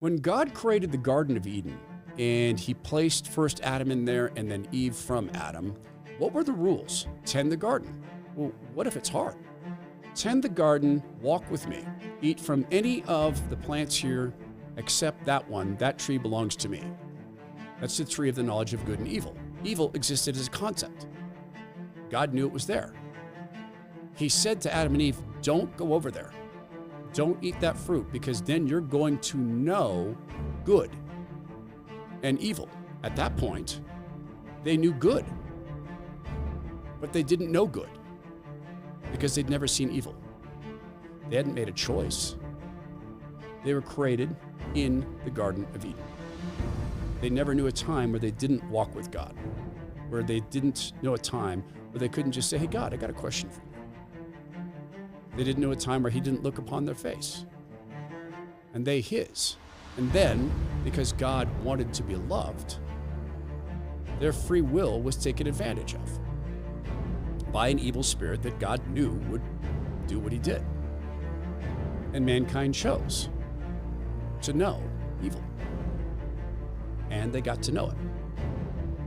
When God created the Garden of Eden and he placed first Adam in there and then Eve from Adam, what were the rules? Tend the garden. Well, what if it's hard? Tend the garden, walk with me, eat from any of the plants here except that one. That tree belongs to me. That's the tree of the knowledge of good and evil. Evil existed as a concept. God knew it was there. He said to Adam and Eve, don't go over there. Don't eat that fruit because then you're going to know good and evil. At that point, they knew good, but they didn't know good because they'd never seen evil. They hadn't made a choice. They were created in the Garden of Eden. They never knew a time where they didn't walk with God, where they didn't know a time where they couldn't just say, hey, God, I got a question for you. They didn't know a time where he didn't look upon their face, and they his. And then, because God wanted to be loved, their free will was taken advantage of by an evil spirit that God knew would do what he did. And mankind chose to know evil. And they got to know it,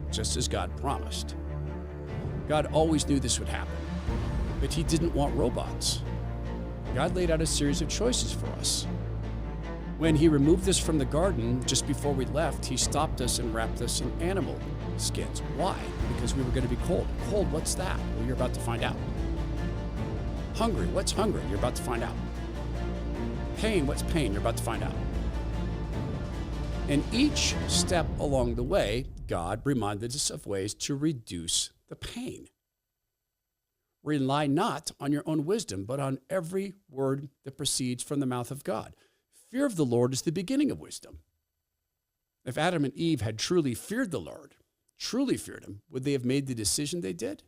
just as God promised. God always knew this would happen, but he didn't want robots. God laid out a series of choices for us. When he removed us from the garden, just before we left, he stopped us and wrapped us in animal skins. Why? Because we were going to be cold. Cold, what's that? Well, you're about to find out. Hungry, what's hungry? You're about to find out. Pain, what's pain? You're about to find out. And each step along the way, God reminded us of ways to reduce the pain. Rely not on your own wisdom, but on every word that proceeds from the mouth of God. Fear of the Lord is the beginning of wisdom. If Adam and Eve had truly feared the Lord, truly feared him, would they have made the decision they did?